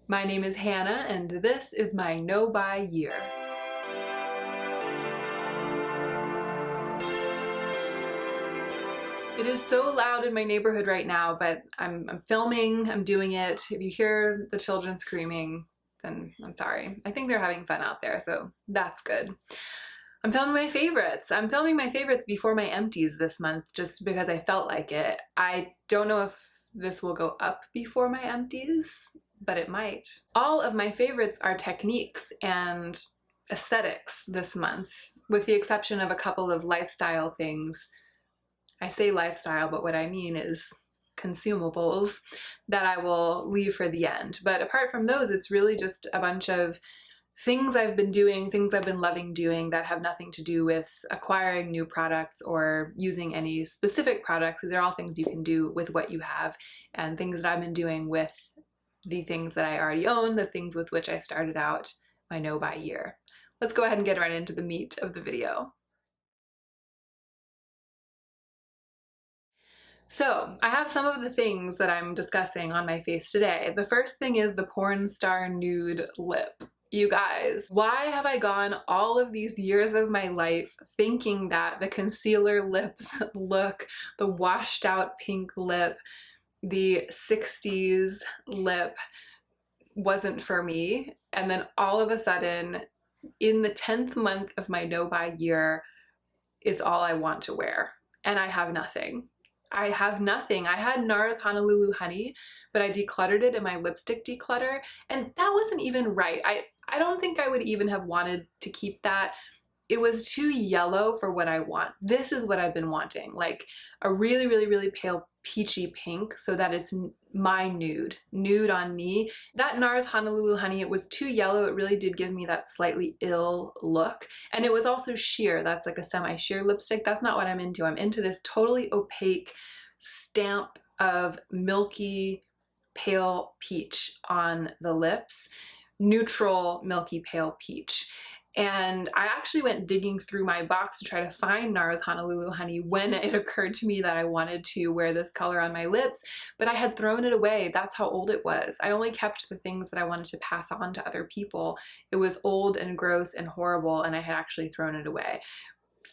My name is Hannah, and this is my no-buy year. It is so loud in my neighborhood right now, but I'm filming, I'm doing it. If you hear the children screaming, then I'm sorry. I think they're having fun out there, so that's good. I'm filming my favorites. I'm filming my favorites before my empties this month just because I felt like it. I don't know if this will go up before my empties, but it might. All of my favorites are techniques and aesthetics this month, with the exception of a couple of lifestyle things. I say lifestyle, but what I mean is consumables that I will leave for the end. But apart from those, it's really just a bunch of things I've been doing, things I've been loving doing that have nothing to do with acquiring new products or using any specific products, because they're all things you can do with what you have, and things that I've been doing with the things that I already own, the things with which I started out my no-buy year. Let's go ahead and get right into the meat of the video. So I have some of the things that I'm discussing on my face today. The first thing is the Pornstar Nude Lip. You guys, why have I gone all of these years of my life thinking that the concealer lips look, the washed out pink lip, the 60s lip wasn't for me? And then all of a sudden, in the 10th month of my no-buy year, it's all I want to wear. And I have nothing. I have nothing. I had NARS Honolulu Honey, but I decluttered it in my lipstick declutter, and that wasn't even right. I don't think I would even have wanted to keep that. It was too yellow for what I want. This is what I've been wanting, like a really, really, really pale peachy pink so that it's my nude on me. That NARS Honolulu Honey, it was too yellow. It really did give me that slightly ill look. And it was also sheer. That's like a semi-sheer lipstick. That's not what I'm into. I'm into this totally opaque stamp of milky pale peach on the lips. Neutral milky pale peach. And I actually went digging through my box to try to find NARS Honolulu Honey when it occurred to me that I wanted to wear this color on my lips, but I had thrown it away. That's how old it was. I only kept the things that I wanted to pass on to other people. It was old and gross and horrible, and I had actually thrown it away.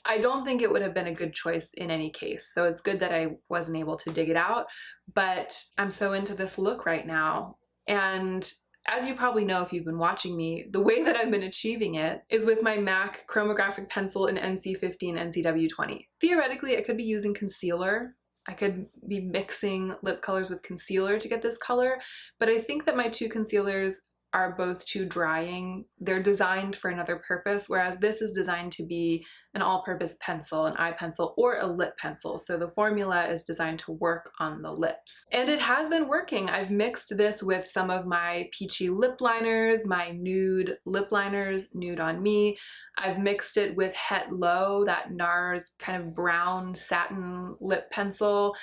I don't think it would have been a good choice in any case, so it's good that I wasn't able to dig it out, but I'm so into this look right now. And as you probably know if you've been watching me, the way that I've been achieving it is with my MAC chromographic pencil in NC15 NCW20. Theoretically, I could be using concealer. I could be mixing lip colors with concealer to get this color, but I think that my two concealers are both too drying. They're designed for another purpose, whereas this is designed to be an all-purpose pencil, an eye pencil, or a lip pencil. So the formula is designed to work on the lips. And it has been working. I've mixed this with some of my peachy lip liners, my nude lip liners, Nude on Me. I've mixed it with Het Low, that NARS kind of brown satin lip pencil.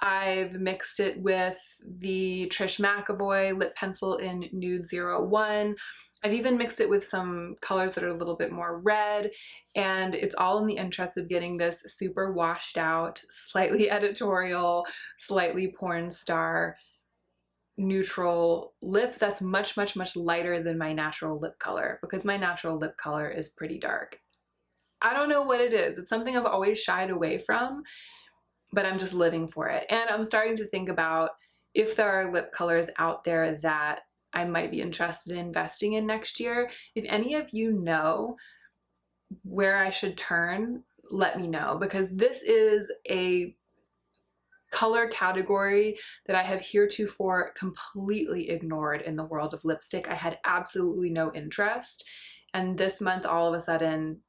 I've mixed it with the Trish McEvoy lip pencil in Nude 01. I've even mixed it with some colors that are a little bit more red, and it's all in the interest of getting this super washed out, slightly editorial, slightly porn star neutral lip that's much, much, much lighter than my natural lip color, because my natural lip color is pretty dark. I don't know what it is. It's something I've always shied away from, but I'm just living for it. And I'm starting to think about if there are lip colors out there that I might be interested in investing in next year. If any of you know where I should turn, let me know, because this is a color category that I have heretofore completely ignored in the world of lipstick. I had absolutely no interest, and this month all of a sudden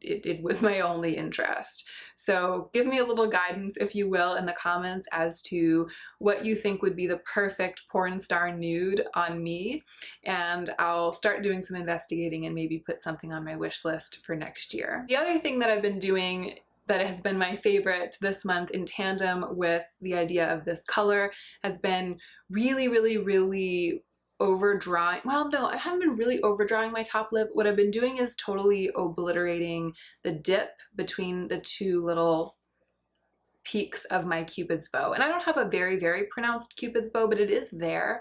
it was my only interest. So give me a little guidance, if you will, in the comments as to what you think would be the perfect porn star nude on me, and I'll start doing some investigating and maybe put something on my wish list for next year. The other thing that I've been doing that has been my favorite this month in tandem with the idea of this color has been really, really, really overdrawing. Well, no, I haven't been really overdrawing my top lip. What I've been doing is totally obliterating the dip between the two little peaks of my Cupid's bow. And I don't have a very, very pronounced Cupid's bow, but it is there.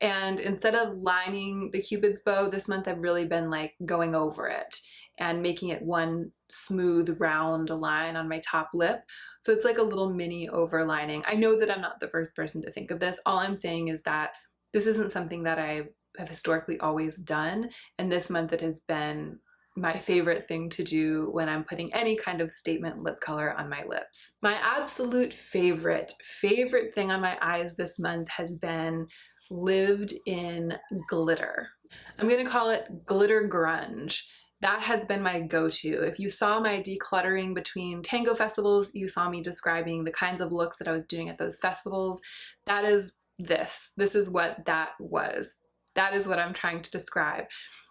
And instead of lining the Cupid's bow this month, I've really been like going over it and making it one smooth round line on my top lip. So it's like a little mini overlining. I know that I'm not the first person to think of this. All I'm saying is that this isn't something that I have historically always done, and this month it has been my favorite thing to do when I'm putting any kind of statement lip color on my lips. My absolute favorite thing on my eyes this month has been lived in glitter. I'm gonna call it glitter grunge. That has been my go-to. If you saw my decluttering between tango festivals, you saw me describing the kinds of looks that I was doing at those festivals. That is this. This is what that was. That is what I'm trying to describe.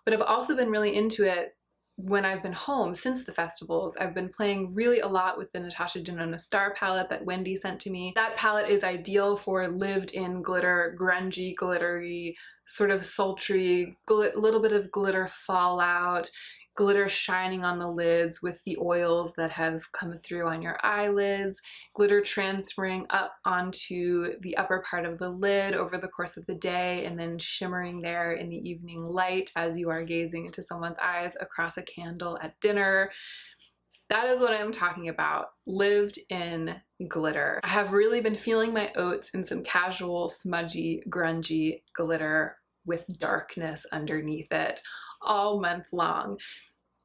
But I've also been really into it when I've been home since the festivals. I've been playing really a lot with the Natasha Denona Star palette that Wendy sent to me. That palette is ideal for lived in glitter, grungy, glittery, sort of sultry, little bit of glitter fallout, glitter shining on the lids with the oils that have come through on your eyelids, glitter transferring up onto the upper part of the lid over the course of the day, and then shimmering there in the evening light as you are gazing into someone's eyes across a candle at dinner. That is what I'm talking about, lived in glitter. I have really been feeling my oats in some casual, smudgy, grungy glitter with darkness underneath it all month long.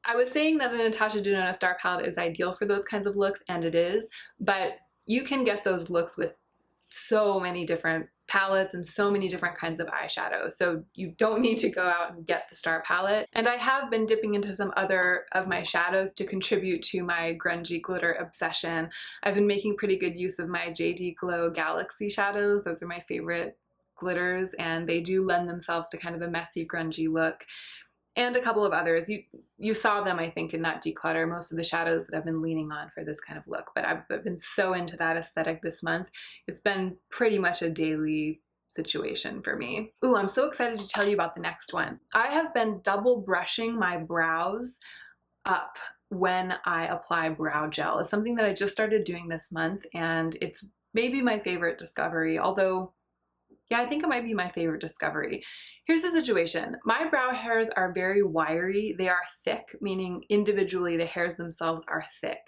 I was saying that the Natasha Denona Star palette is ideal for those kinds of looks, and it is, but you can get those looks with so many different palettes and so many different kinds of eyeshadow, so you don't need to go out and get the Star palette. And I have been dipping into some other of my shadows to contribute to my grungy glitter obsession. I've been making pretty good use of my JD Glow Galaxy shadows. Those are my favorite glitters, and they do lend themselves to kind of a messy, grungy look. And a couple of others. You saw them, I think, in that declutter, most of the shadows that I've been leaning on for this kind of look. But I've been so into that aesthetic this month. It's been pretty much a daily situation for me. Ooh, I'm so excited to tell you about the next one. I have been double brushing my brows up when I apply brow gel. It's something that I just started doing this month, and it's maybe my favorite discovery, although yeah, I think it might be my favorite discovery. Here's the situation. My brow hairs are very wiry. They are thick, meaning individually the hairs themselves are thick.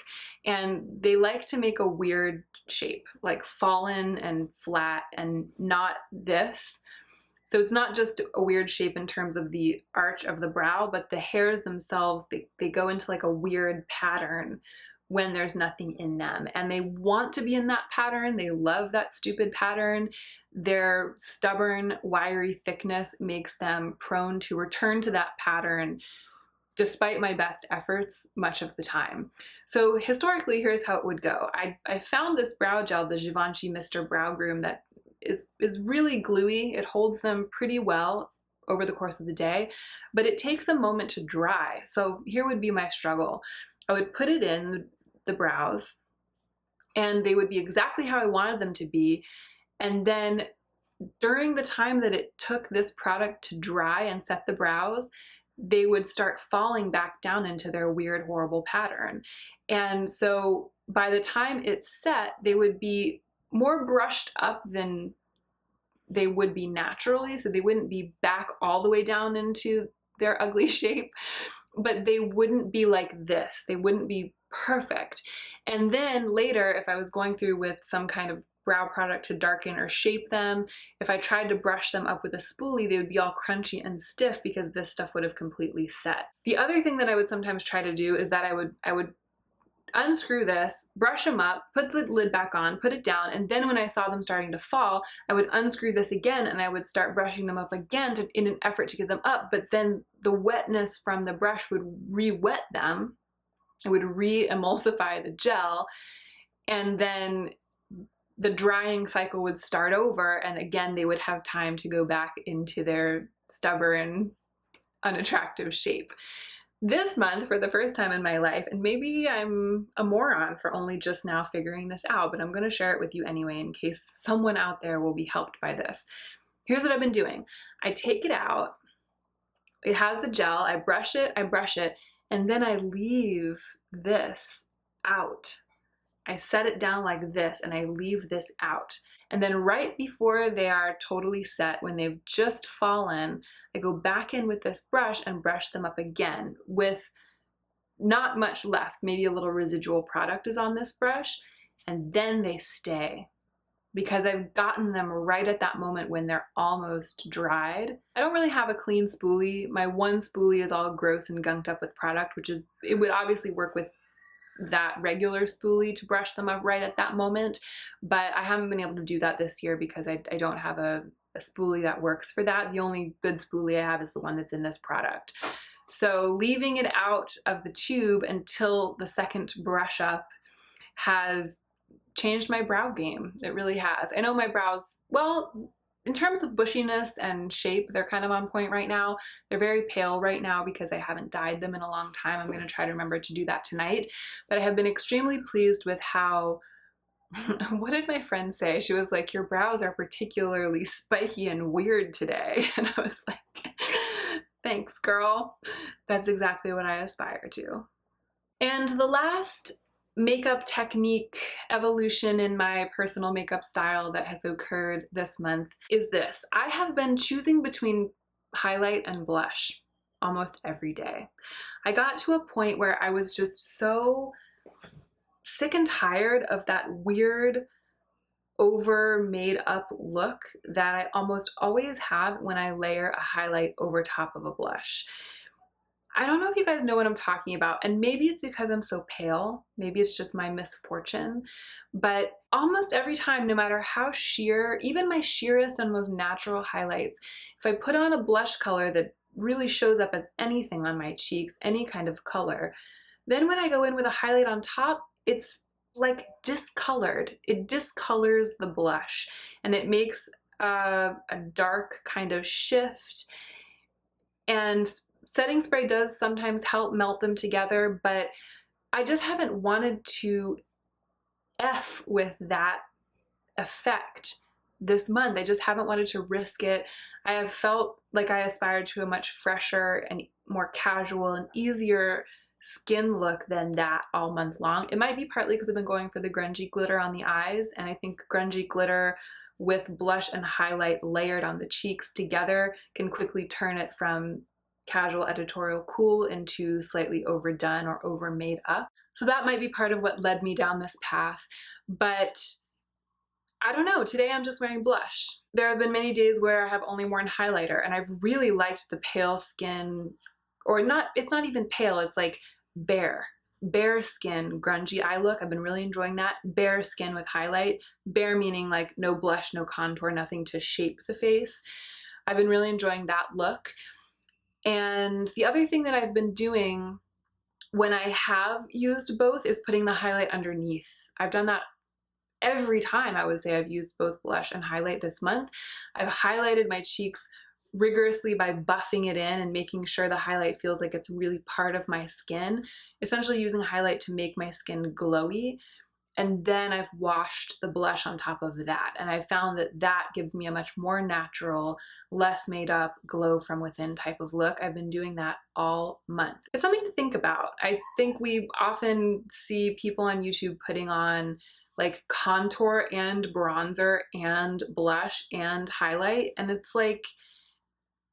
And they like to make a weird shape, like fallen and flat and not this. So it's not just a weird shape in terms of the arch of the brow, but the hairs themselves, they go into like a weird pattern when there's nothing in them. And they want to be in that pattern. They love that stupid pattern. Their stubborn, wiry thickness makes them prone to return to that pattern despite my best efforts much of the time. So historically, here's how it would go. I found this brow gel, the Givenchy Mr. Brow Groom, that is really gluey. It holds them pretty well over the course of the day, but it takes a moment to dry. So here would be my struggle. I would put it in the brows and they would be exactly how I wanted them to be. And then during the time that it took this product to dry and set the brows, they would start falling back down into their weird, horrible pattern. And so by the time it's set, they would be more brushed up than they would be naturally. So they wouldn't be back all the way down into their ugly shape, but they wouldn't be like this. They wouldn't be perfect. And then later, if I was going through with some kind of brow product to darken or shape them, if I tried to brush them up with a spoolie, they would be all crunchy and stiff because this stuff would have completely set. The other thing that I would sometimes try to do is that I would unscrew this, brush them up, put the lid back on, put it down, and then when I saw them starting to fall, I would unscrew this again and I would start brushing them up again in an effort to get them up, but then the wetness from the brush would re-wet them. It would re-emulsify the gel, and then the drying cycle would start over, and again they would have time to go back into their stubborn, unattractive shape. This month, for the first time in my life, and maybe I'm a moron for only just now figuring this out, but I'm going to share it with you anyway in case someone out there will be helped by this. Here's what I've been doing. I take it out, it has the gel, I brush it, and then I leave this out. I set it down like this and I leave this out. And then right before they are totally set, when they've just fallen, I go back in with this brush and brush them up again with not much left. Maybe a little residual product is on this brush, and then they stay because I've gotten them right at that moment when they're almost dried. I don't really have a clean spoolie. My one spoolie is all gross and gunked up with product, it would obviously work with that regular spoolie to brush them up right at that moment, but I haven't been able to do that this year because I don't have a spoolie that works for that. The only good spoolie I have is the one that's in this product. So leaving it out of the tube until the second brush up has changed my brow game. It really has. I know my brows, well, in terms of bushiness and shape, they're kind of on point right now. They're very pale right now because I haven't dyed them in a long time. I'm going to try to remember to do that tonight. But I have been extremely pleased with how, what did my friend say? She was like, your brows are particularly spiky and weird today. And I was like, thanks, girl. That's exactly what I aspire to. And the last makeup technique evolution in my personal makeup style that has occurred this month is this. I have been choosing between highlight and blush almost every day. I got to a point where I was just so sick and tired of that weird over made up look that I almost always have when I layer a highlight over top of a blush. I don't know if you guys know what I'm talking about, and maybe it's because I'm so pale, maybe it's just my misfortune, but almost every time, no matter how sheer, even my sheerest and most natural highlights, if I put on a blush color that really shows up as anything on my cheeks, any kind of color, then when I go in with a highlight on top, it's like discolored. It discolors the blush and it makes a dark kind of shift. And setting spray does sometimes help melt them together, but I just haven't wanted to F with that effect this month. I just haven't wanted to risk it. I have felt like I aspired to a much fresher and more casual and easier skin look than that all month long. It might be partly because I've been going for the grungy glitter on the eyes, and I think grungy glitter with blush and highlight layered on the cheeks together can quickly turn it from casual editorial cool into slightly overdone or over made up. So that might be part of what led me down this path, but I don't know, today I'm just wearing blush. There have been many days where I have only worn highlighter and I've really liked the pale skin, or not, it's not even pale, it's like bare skin, grungy eye look. I've been really enjoying that. Bare skin with highlight. Bare meaning like no blush, no contour, nothing to shape the face. I've been really enjoying that look. And the other thing that I've been doing when I have used both is putting the highlight underneath. I've done that every time I would say I've used both blush and highlight this month. I've highlighted my cheeks rigorously by buffing it in and making sure the highlight feels like it's really part of my skin, essentially using highlight to make my skin glowy. And then I've washed the blush on top of that. And I found that that gives me a much more natural, less made up, glow from within type of look. I've been doing that all month. It's something to think about. I think we often see people on YouTube putting on like contour and bronzer and blush and highlight. And it's like,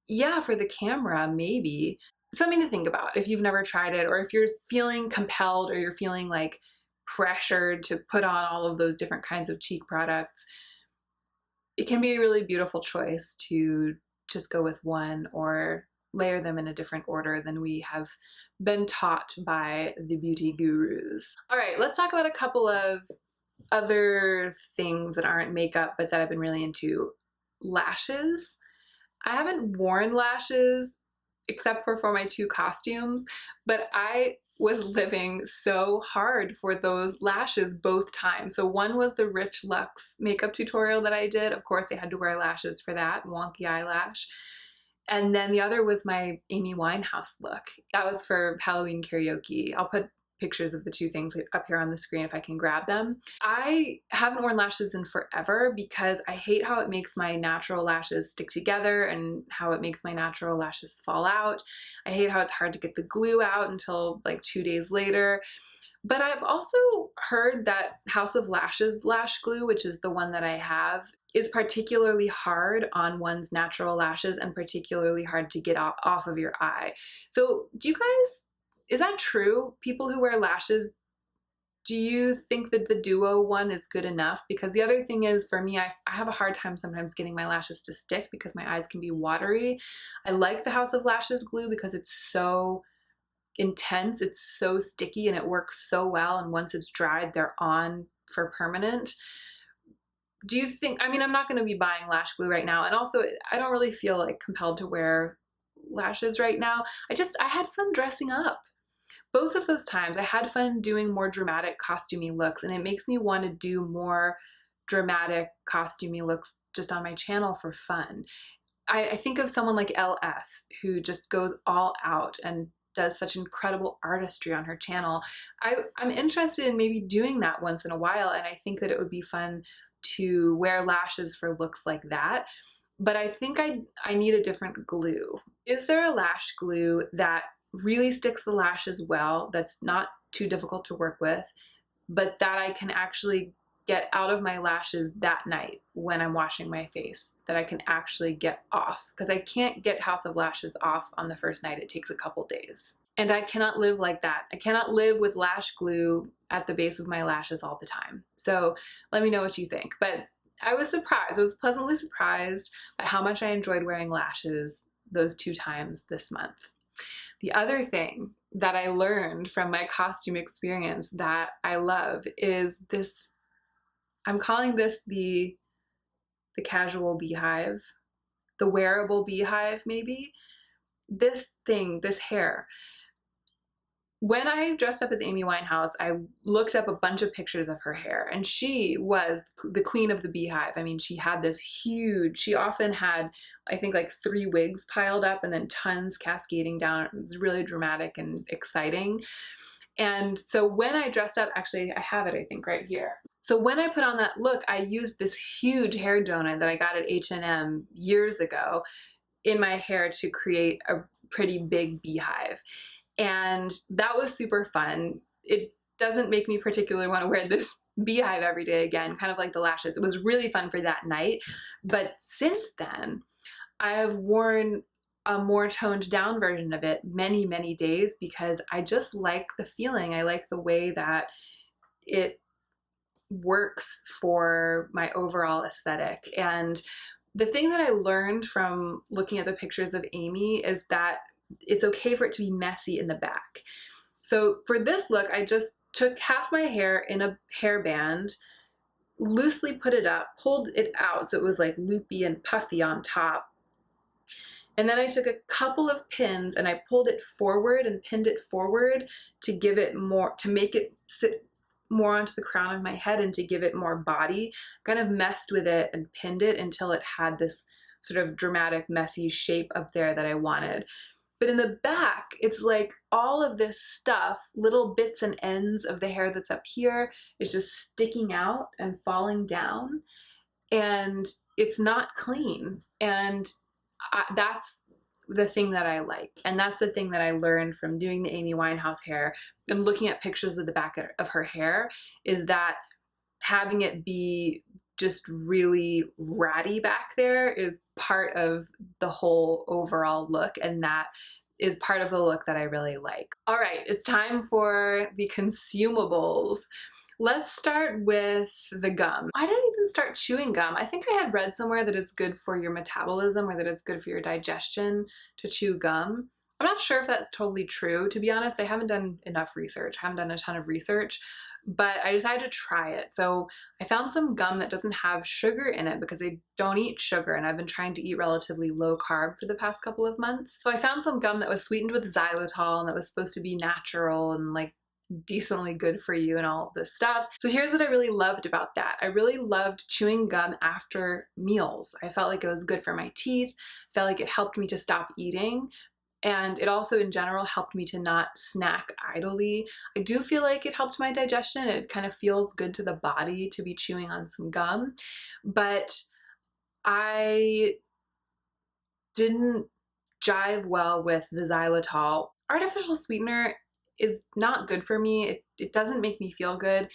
yeah, for the camera, maybe. Something to think about if you've never tried it, or if you're feeling compelled or you're feeling like pressured to put on all of those different kinds of cheek products. It can be a really beautiful choice to just go with one or layer them in a different order than we have been taught by the beauty gurus. All right, let's talk about a couple of other things that aren't makeup but that I've been really into. Lashes. I haven't worn lashes except for my 2 costumes, but I was living so hard for those lashes both times. So one was the Rich Luxe makeup tutorial that I did. Of course, I had to wear lashes for that, wonky eyelash. And then the other was my Amy Winehouse look. That was for Halloween karaoke. I'll put pictures of the 2 things up here on the screen if I can grab them. I haven't worn lashes in forever because I hate how it makes my natural lashes stick together and how it makes my natural lashes fall out. I hate how it's hard to get the glue out until like 2 days later. But I've also heard that House of Lashes lash glue, which is the one that I have, is particularly hard on one's natural lashes and particularly hard to get off of your eye. So do you guys, is that true? People who wear lashes, do you think that the duo one is good enough? Because the other thing is, for me, I have a hard time sometimes getting my lashes to stick because my eyes can be watery. I like the House of Lashes glue because it's so intense, it's so sticky, and it works so well, and once it's dried, they're on for permanent. Do you think, I mean, I'm not going to be buying lash glue right now, and also I don't really feel like compelled to wear lashes right now. I had fun dressing up. Both of those times I had fun doing more dramatic costumey looks, and it makes me want to do more dramatic costumey looks just on my channel for fun. I think of someone like LS who just goes all out and does such incredible artistry on her channel. I'm interested in maybe doing that once in a while, and I think that it would be fun to wear lashes for looks like that. But I think I need a different glue. Is there a lash glue that really sticks the lashes well, that's not too difficult to work with, but that I can actually get out of my lashes that night when I'm washing my face, that I can actually get off? Because I can't get House of Lashes off on the first night. It takes a couple days. And I cannot live like that. I cannot live with lash glue at the base of my lashes all the time. So let me know what you think. But I was surprised. I was pleasantly surprised by how much I enjoyed wearing lashes those 2 times this month. The other thing that I learned from my costume experience that I love is this, I'm calling this the casual beehive, the wearable beehive maybe. This thing, this hair. When I dressed up as Amy Winehouse, I looked up a bunch of pictures of her hair, and she was the queen of the beehive. I mean, she had this huge, she often had, I think, like 3 wigs piled up and then tons cascading down. It was really dramatic and exciting. And so when I dressed up, actually, I have it, I think, right here. So when I put on that look, I used this huge hair donut that I got at H&M years ago in my hair to create a pretty big beehive. And that was super fun. It doesn't make me particularly want to wear this beehive every day again, kind of like the lashes. It was really fun for that night. But since then, I have worn a more toned down version of it many, many days because I just like the feeling. I like the way that it works for my overall aesthetic. And the thing that I learned from looking at the pictures of Amy is that it's okay for it to be messy in the back. So for this look, I just took half my hair in a hairband, loosely put it up, pulled it out so it was like loopy and puffy on top. And then I took a couple of pins and I pulled it forward and pinned it forward to give it more, to make it sit more onto the crown of my head and to give it more body. Kind of messed with it and pinned it until it had this sort of dramatic, messy shape up there that I wanted. But in the back, it's like all of this stuff, little bits and ends of the hair that's up here is just sticking out and falling down, and it's not clean. And that's the thing that I like. And that's the thing that I learned from doing the Amy Winehouse hair and looking at pictures of the back of her hair, is that having it be just really ratty back there is part of the whole overall look, and that is part of the look that I really like. All right, it's time for the consumables. Let's start with the gum. I didn't even start chewing gum. I think I had read somewhere that it's good for your metabolism or that it's good for your digestion to chew gum. I'm not sure if that's totally true. To be honest, I haven't done enough research. I haven't done a ton of research, but I decided to try it. So I found some gum that doesn't have sugar in it because I don't eat sugar, and I've been trying to eat relatively low carb for the past couple of months. So I found some gum that was sweetened with xylitol and that was supposed to be natural and like decently good for you and all of this stuff. So here's what I really loved about that. I really loved chewing gum after meals. I felt like it was good for my teeth. I felt like it helped me to stop eating. And it also in general helped me to not snack idly. I do feel like it helped my digestion. It kind of feels good to the body to be chewing on some gum, but I didn't jive well with the xylitol. Artificial sweetener is not good for me. It doesn't make me feel good.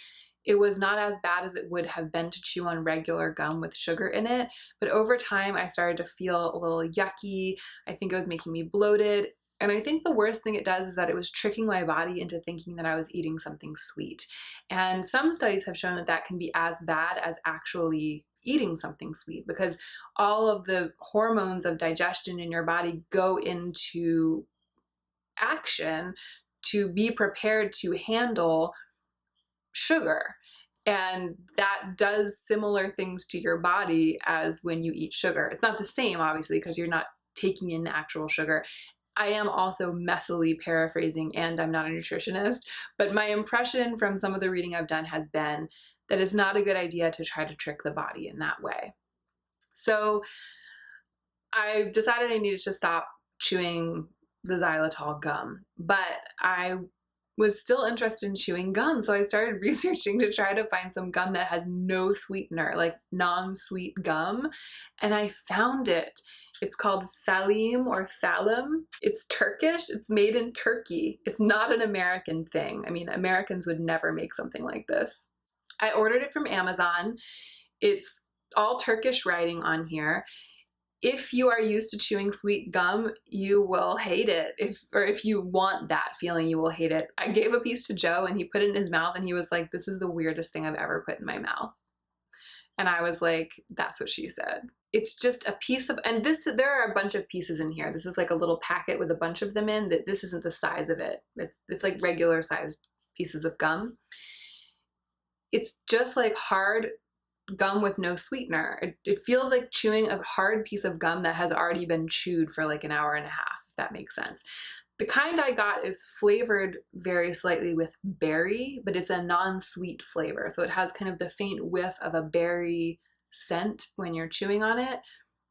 It was not as bad as it would have been to chew on regular gum with sugar in it, but over time I started to feel a little yucky. I think it was making me bloated. And I think the worst thing it does is that it was tricking my body into thinking that I was eating something sweet. And some studies have shown that that can be as bad as actually eating something sweet, because all of the hormones of digestion in your body go into action to be prepared to handle sugar. And that does similar things to your body as when you eat sugar. It's not the same, obviously, because you're not taking in the actual sugar. I am also messily paraphrasing, and I'm not a nutritionist, but my impression from some of the reading I've done has been that it's not a good idea to try to trick the body in that way. So I decided I needed to stop chewing the xylitol gum, but I was still interested in chewing gum, so I started researching to try to find some gum that had no sweetener, like non-sweet gum, and I found it. It's called Thalim or Thalim. It's Turkish. It's made in Turkey. It's not an American thing. I mean, Americans would never make something like this. I ordered it from Amazon. It's all Turkish writing on here. If you are used to chewing sweet gum, you will hate it. If you want that feeling, you will hate it. I gave a piece to Joe and he put it in his mouth and he was like, "This is the weirdest thing I've ever put in my mouth." And I was like, that's what she said. It's just a piece of, and there are a bunch of pieces in here. This is like a little packet with a bunch of them in. That this isn't the size of it. It's like regular sized pieces of gum. It's just like hard gum with no sweetener. It feels like chewing a hard piece of gum that has already been chewed for like an hour and a half, if that makes sense. The kind I got is flavored very slightly with berry, but it's a non-sweet flavor. So it has kind of the faint whiff of a berry scent when you're chewing on it,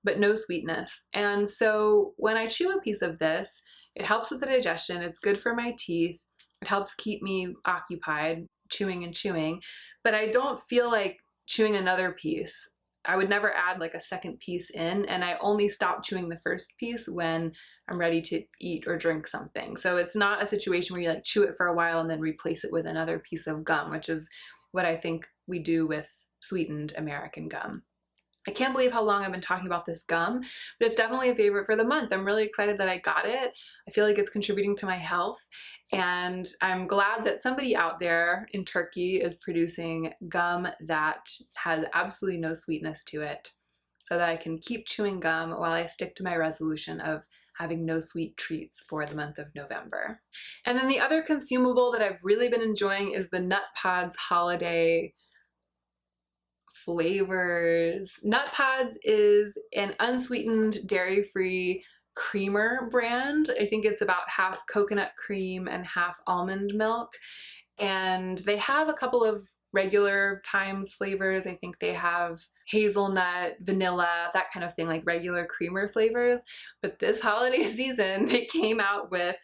but no sweetness. And so when I chew a piece of this, it helps with the digestion. It's good for my teeth. It helps keep me occupied, chewing and chewing, but I don't feel like chewing another piece. I would never add like a second piece in, and I only stop chewing the first piece when I'm ready to eat or drink something. So it's not a situation where you like chew it for a while and then replace it with another piece of gum, which is what I think we do with sweetened American gum. I can't believe how long I've been talking about this gum, but it's definitely a favorite for the month. I'm really excited that I got it. I feel like it's contributing to my health, and I'm glad that somebody out there in Turkey is producing gum that has absolutely no sweetness to it, so that I can keep chewing gum while I stick to my resolution of having no sweet treats for the month of November. And then the other consumable that I've really been enjoying is the Nut Pods holiday flavors. Nut Pods is an unsweetened, dairy-free creamer brand. I think it's about half coconut cream and half almond milk. And they have a couple of regular times flavors. I think they have hazelnut, vanilla, that kind of thing, like regular creamer flavors. But this holiday season, they came out with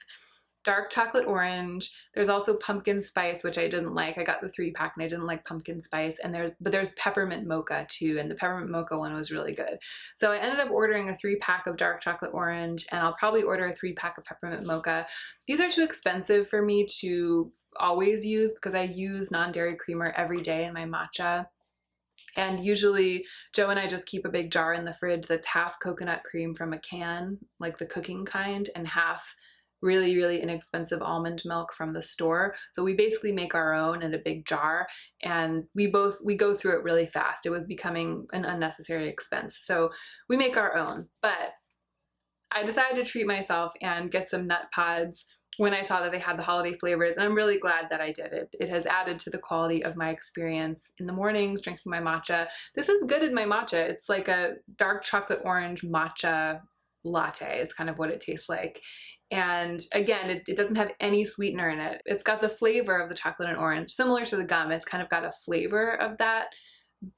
dark chocolate orange. There's also pumpkin spice, which I didn't like. I got the 3-pack and I didn't like pumpkin spice. And there's peppermint mocha too, and the peppermint mocha one was really good. So I ended up ordering a 3-pack of dark chocolate orange, and I'll probably order a 3-pack of peppermint mocha. These are too expensive for me to always use because I use non-dairy creamer every day in my matcha. And usually Joe and I just keep a big jar in the fridge that's half coconut cream from a can, like the cooking kind, and half really, really inexpensive almond milk from the store. So we basically make our own in a big jar, and we go through it really fast. It was becoming an unnecessary expense. So we make our own. But I decided to treat myself and get some Nut Pods when I saw that they had the holiday flavors, and I'm really glad that I did it. It has added to the quality of my experience in the mornings drinking my matcha. This is good in my matcha. It's like a dark chocolate orange matcha latte. It's kind of what it tastes like. And again, it doesn't have any sweetener in it. It's got the flavor of the chocolate and orange, similar to the gum. It's kind of got a flavor of that,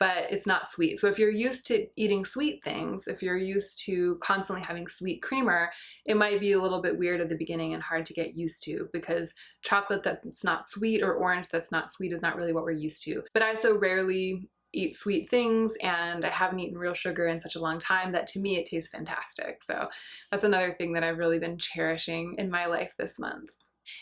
but it's not sweet. So if you're used to eating sweet things, if you're used to constantly having sweet creamer, it might be a little bit weird at the beginning and hard to get used to, because chocolate that's not sweet or orange that's not sweet is not really what we're used to. But I so rarely eat sweet things, and I haven't eaten real sugar in such a long time that to me it tastes fantastic. So that's another thing that I've really been cherishing in my life this month.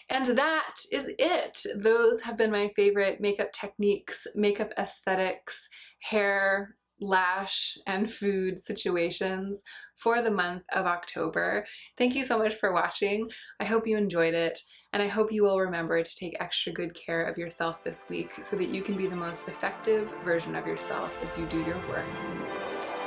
And that is it. Those have been my favorite makeup techniques, makeup aesthetics, hair, lash, and food situations for the month of October. Thank you so much for watching. I hope you enjoyed it, and I hope you will remember to take extra good care of yourself this week so that you can be the most effective version of yourself as you do your work in the world.